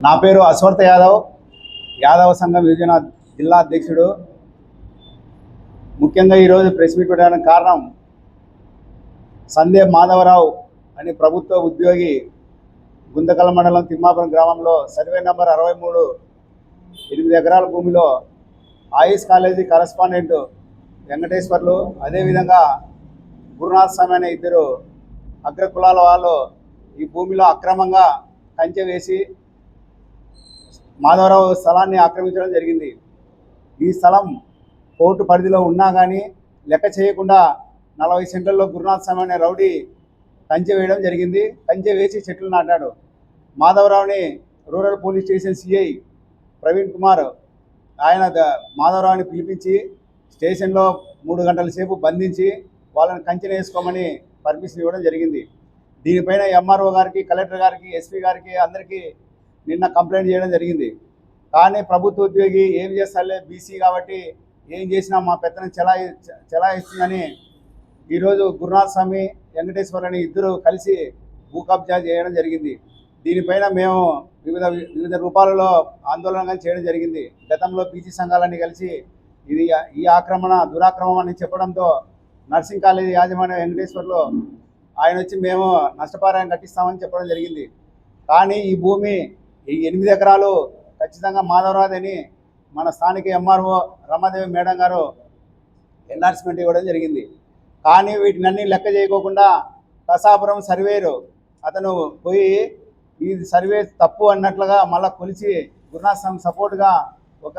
నా పేరు అశ్వర్త యాదవ్, యాదవ సంఘం యువజన జిల్లా అధ్యక్షుడు. ముఖ్యంగా ఈరోజు ప్రెస్ మీట్ పెట్టడానికి కారణం సందే మాధవరావు అనే ప్రభుత్వ ఉద్యోగి గుంతకల్ మండలం తిమ్మాపురం గ్రామంలో సర్వే నంబర్ 63 8 ఎకరాల భూమిలో ఆయుష్ కాలేజీ కరస్పాండెంట్ వెంకటేశ్వర్లు, అదేవిధంగా గురునాథ్ స్వామి అనే ఇద్దరు అగ్ర కులాల వాళ్ళు ఈ భూమిలో అక్రమంగా కంచె వేసి మాధవరావు స్థలాన్ని ఆక్రమించడం జరిగింది. ఈ స్థలం కోర్టు పరిధిలో ఉన్నా కానీ లెక్క చేయకుండా 40 సెంట్లలో గురునాథ్ స్వామి అనే రౌడీ కంచె వేయడం జరిగింది. కంచె వేసి చెట్లు నాటాడు. మాధవరావుని rural police station CI Praveen Kumar ఆయన మాధవరావుని పిలిపించి స్టేషన్లో 3 గంటల సేపు బంధించి వాళ్ళని కంచెను వేసుకోమని పర్మిషన్ ఇవ్వడం జరిగింది. దీనిపైన ఎంఆర్ఓ గారికి, కలెక్టర్ గారికి, ఎస్పీ గారికి అందరికీ నిన్న కంప్లైంట్ చేయడం జరిగింది. కానీ ప్రభుత్వ ఉద్యోగి ఏం చేస్తారులే, బీసీ కాబట్టి ఏం చేసినా మా పెత్తనం చెలాయిస్తుందని ఈరోజు గురునాథ్ స్వామి, వెంకటేశ్వర్ అని ఇద్దరు కలిసి భూ కబ్జా చేయడం జరిగింది. దీనిపైన మేము వివిధ రూపాలలో ఆందోళన చేయడం జరిగింది. గతంలో బీసీ సంఘాలన్నీ కలిసి ఈ దురాక్రమం అని చెప్పడంతో నర్సింగ్ కాలేజీ యాజమాన్య వెంకటేశ్వర్లో ఆయన వచ్చి మేము నష్టపరిహారం కట్టిస్తామని చెప్పడం జరిగింది. కానీ ఈ భూమి ఈ 8 ఎకరాలు ఖచ్చితంగా మాధవరావుని మన స్థానిక ఎంఆర్ఓ రమాదేవి మేడం గారు ఎన్ఆర్స్మెంట్ ఇవ్వడం జరిగింది. కానీ వీటినన్నీ లెక్క చేయకోకుండా కసాపురం సర్వేరు అతను పోయి ఈ సర్వే తప్పు అన్నట్లుగా మళ్ళీ కొలిచి గురునాథ్ స్వామి సపోర్ట్గా ఒక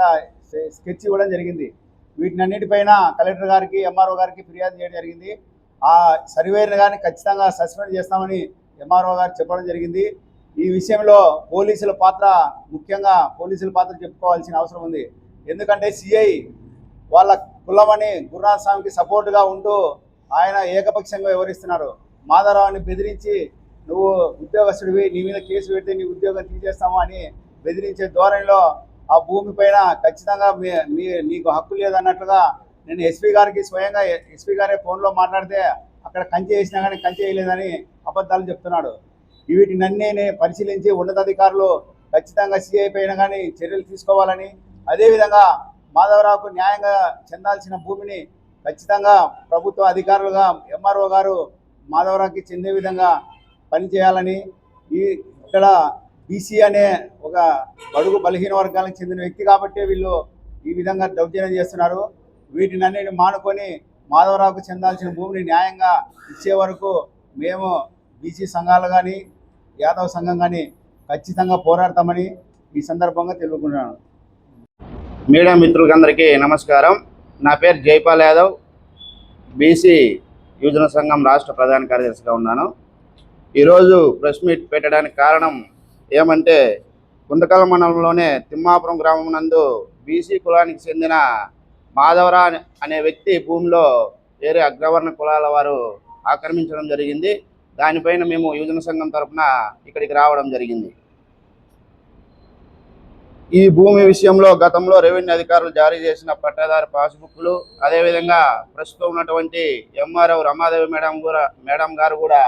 స్కెచ్ ఇవ్వడం జరిగింది. వీటినన్నిటిపైన కలెక్టర్ గారికి, ఎంఆర్ఓ గారికి ఫిర్యాదు చేయడం జరిగింది. ఆ సర్వేని కానీ ఖచ్చితంగా సస్పెండ్ చేస్తామని ఎంఆర్ఓ గారు చెప్పడం జరిగింది. ఈ విషయంలో ముఖ్యంగా పోలీసుల పాత్ర చెప్పుకోవాల్సిన అవసరం ఉంది. ఎందుకంటే సిఐ వాళ్ళ కులమని గురునాథ్ స్వామికి సపోర్టుగా ఉంటూ ఆయన ఏకపక్షంగా వివరిస్తున్నారు. మాధవరావుని బెదిరించి నువ్వు ఉద్యోగస్తుడివి, నీ మీద కేసు పెడితే నీ ఉద్యోగం తీసేస్తాము అని బెదిరించే ధోరణిలో ఆ భూమి పైన ఖచ్చితంగా నీకు హక్కు లేదన్నట్లుగా నేను స్వయంగా ఎస్పీ గారే ఫోన్లో మాట్లాడితే అక్కడ కంచె వేసినా కానీ కంచె వేయలేదని అబద్ధాలు చెప్తున్నాడు. వీటినన్నీ పరిశీలించి ఉన్నతాధికారులు ఖచ్చితంగా సిఐ పైన కానీ చర్యలు తీసుకోవాలని, అదేవిధంగా మాధవరావుకు న్యాయంగా చెందాల్సిన భూమిని ఖచ్చితంగా ప్రభుత్వ అధికారులుగా ఎంఆర్ఓ గారు మాధవరావుకి చెందే విధంగా పనిచేయాలని, ఇక్కడ బీసీ అనే ఒక బడుగు బలహీన వర్గాలకు చెందిన వ్యక్తి కాబట్టి వీళ్ళు ఈ విధంగా దౌర్జన్యం చేస్తున్నారు. వీటినన్నిటిని మానుకొని మాధవరావుకు చెందాల్సిన భూమిని న్యాయంగా ఇచ్చే వరకు మేము బీసీ సంఘాలు కానీ యాదవ సంఘం కానీ ఖచ్చితంగా పోరాడతామని ఈ సందర్భంగా తెలుపుకుంటున్నాను. మీడియా మిత్రులందరికీ నమస్కారం. నా పేరు జైపాల్ యాదవ్, బీసీ యువజన సంఘం రాష్ట్ర ప్రధాన కార్యదర్శిగా ఉన్నాను. ఈరోజు ప్రెస్ మీట్ పెట్టడానికి కారణం ఏమంటే, గుంతకల్ మండలంలోనే తిమ్మాపురం గ్రామం నందు బీసీ కులానికి చెందిన మాధవరా అనే వ్యక్తి భూమిలో వేరే అగ్రవర్ణ కులాల వారు ఆక్రమించడం జరిగింది. దానిపైన మేము యువజన సంఘం తరఫున ఇక్కడికి రావడం జరిగింది. ఈ భూమి విషయంలో గతంలో రెవెన్యూ అధికారులు జారీ చేసిన పట్టాదారు పాస్బుక్లు, అదేవిధంగా ప్రస్తుతం ఉన్నటువంటి ఎంఆర్ఓ రమాదేవి మేడం గారు కూడా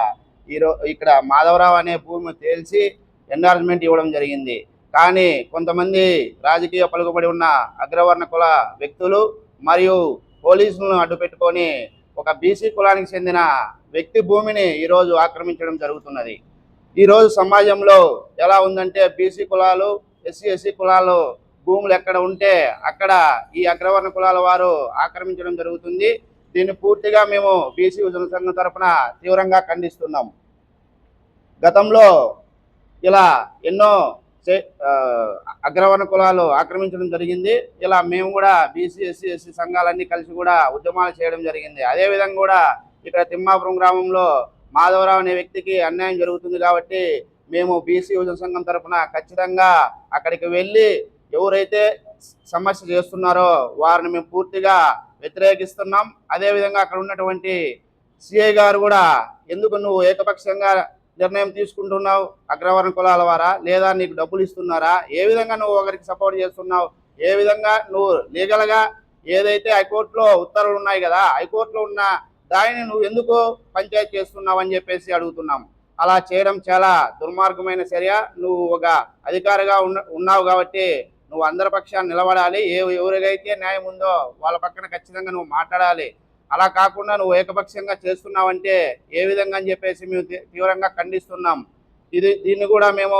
ఇక్కడ మాధవరావు అనే భూమి తేల్చి ఎన్డార్జ్మెంట్ ఇవ్వడం జరిగింది. కానీ కొంతమంది రాజకీయ పలుకుబడి ఉన్న అగ్రవర్ణ కుల వ్యక్తులు మరియు పోలీసులను అడ్డుపెట్టుకొని ఒక బీసీ కులానికి చెందిన వ్యక్తి భూమిని ఈరోజు ఆక్రమించడం జరుగుతున్నది. ఈరోజు సమాజంలో ఎలా ఉందంటే, బీసీ కులాలు, ఎస్సీ కులాలు భూములు ఎక్కడ ఉంటే అక్కడ ఈ అగ్రవర్ణ కులాల వారు ఆక్రమించడం జరుగుతుంది. దీన్ని పూర్తిగా మేము బీసీ యువజన సంఘం తరఫున తీవ్రంగా ఖండిస్తున్నాం. గతంలో ఇలా ఎన్నో అగ్రవర్ణ కులాలు ఆక్రమించడం జరిగింది. ఇలా మేము కూడా బీసీ ఎస్సీ సంఘాలన్నీ కలిసి కూడా ఉద్యమాలు చేయడం జరిగింది. అదేవిధంగా కూడా ఇక్కడ తిమ్మాపురం గ్రామంలో మాధవరావు అనే వ్యక్తికి అన్యాయం జరుగుతుంది కాబట్టి మేము బీసీ యువజన సంఘం తరఫున ఖచ్చితంగా అక్కడికి వెళ్ళి ఎవరైతే సమస్య చేస్తున్నారో వారిని మేము పూర్తిగా వ్యతిరేకిస్తున్నాం. అదేవిధంగా అక్కడ ఉన్నటువంటి సిఐ గారు కూడా, ఎందుకు నువ్వు ఏకపక్షంగా నిర్ణయం తీసుకుంటున్నావు, అగ్రవర్ణ కులాల వారా లేదా నీకు డబ్బులు ఇస్తున్నారా, ఏ విధంగా నువ్వు ఒకరికి సపోర్ట్ చేస్తున్నావు, ఏ విధంగా నువ్వు లీగల్గా ఏదైతే హైకోర్టులో ఉత్తర్వులు ఉన్నాయి కదా, హైకోర్టులో ఉన్న దానిని నువ్వు ఎందుకు పంచాయతీ చేస్తున్నావు అని చెప్పేసి అడుగుతున్నాం. అలా చేయడం చాలా దుర్మార్గమైన చర్య. నువ్వు ఒక అధికారిగా ఉన్నావు కాబట్టి నువ్వు అందరి పక్షాన్ని నిలబడాలి. ఎవరికైతే న్యాయం ఉందో వాళ్ళ పక్కన ఖచ్చితంగా నువ్వు మాట్లాడాలి. అలా కాకుండా నువ్వు ఏకపక్షంగా చేస్తున్నావంటే ఏ విధంగా అని చెప్పేసి మేము తీవ్రంగా ఖండిస్తున్నాం. దీన్ని కూడా మేము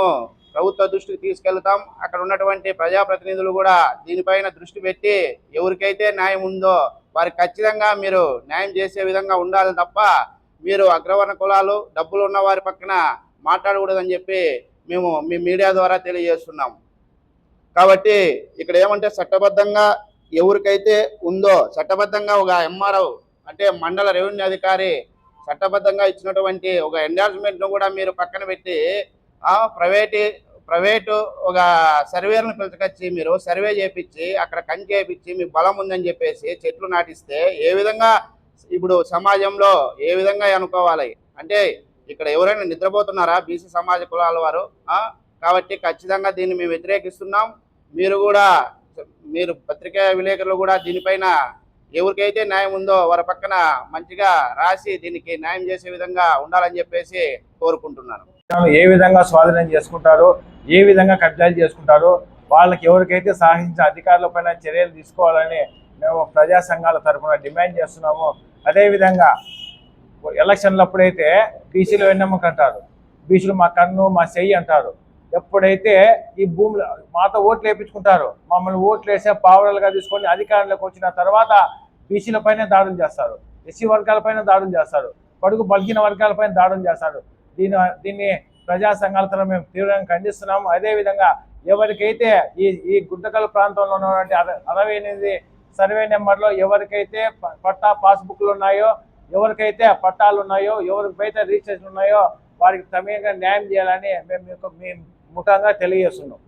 ప్రభుత్వ దృష్టికి తీసుకెళ్తాం. అక్కడ ఉన్నటువంటి ప్రజాప్రతినిధులు కూడా దీనిపైన దృష్టి పెట్టి ఎవరికైతే న్యాయం ఉందో వారికి ఖచ్చితంగా మీరు న్యాయం చేసే విధంగా ఉండాలి తప్ప మీరు అగ్రవర్ణ కులాలు డబ్బులు ఉన్న వారి పక్కన మాట్లాడకూడదని చెప్పి మేము మీ మీడియా ద్వారా తెలియజేస్తున్నాం. కాబట్టి ఇక్కడ ఏమంటే చట్టబద్ధంగా ఎవరికైతే ఉందో చట్టబద్ధంగా ఒక ఎంఆర్ఓ అంటే మండల రెవెన్యూ అధికారి చట్టబద్ధంగా ఇచ్చినటువంటి ఒక ఎండార్స్మెంట్ను కూడా మీరు పక్కన పెట్టి ప్రైవేటు ఒక సర్వేలను పిలుచుకొచ్చి మీరు సర్వే చేయించి అక్కడ కంచి చేయించి మీకు బలం ఉందని చెప్పేసి చెట్లు నాటిస్తే ఏ విధంగా ఇప్పుడు సమాజంలో ఏ విధంగా అనుకోవాలి? అంటే ఇక్కడ ఎవరైనా నిద్రపోతున్నారా బీసీ సమాజ కులాల వారు? కాబట్టి ఖచ్చితంగా దీన్ని మేము వ్యతిరేకిస్తున్నాం. మీరు పత్రికా విలేకరులు కూడా దీనిపైన ఎవరికైతే న్యాయం ఉందో వారి పక్కన మంచిగా రాసి దీనికి న్యాయం చేసే విధంగా ఉండాలని చెప్పేసి కోరుకుంటున్నాను. ఏ విధంగా స్వాధీనం చేసుకుంటారో, ఏ విధంగా కబ్జాలు చేసుకుంటారో వాళ్ళకి ఎవరికైతే సాధించిన అధికారులపైన చర్యలు తీసుకోవాలని మేము ప్రజా సంఘాల తరఫున డిమాండ్ చేస్తున్నాము. అదేవిధంగా ఎలక్షన్లప్పుడైతే బీసీలు వెన్నెమ్మక అంటారు, బీసీలు మా కన్ను మా చెయ్యి అంటారు. ఎప్పుడైతే ఈ భూములు మాతో ఓట్లు వేయించుకుంటారో మమ్మల్ని ఓట్లు వేసే పావురాలుగా తీసుకొని అధికారంలోకి వచ్చిన తర్వాత బీసీలపైన దాడులు చేస్తారు, ఎస్సీ వర్గాలపైన దాడులు చేస్తారు, బడుగు బలిగిన వర్గాలపైన దాడులు చేస్తారు. దీన్ని ప్రజా సంఘాల తరఫున మేము తీవ్రంగా ఖండిస్తున్నాము. అదేవిధంగా ఎవరికైతే ఈ గుంతకల్ ప్రాంతంలో ఉన్నటువంటి 68 సర్వే నెంబర్లో ఎవరికైతే పట్టా పాస్బుక్లు ఉన్నాయో, ఎవరికైతే పట్టాలు ఉన్నాయో, ఎవరికైతే రిజిస్ట్రేషన్ ఉన్నాయో వారికి సమయంగా న్యాయం చేయాలని మేము ముఖంగా తెలియజేస్తున్నాం.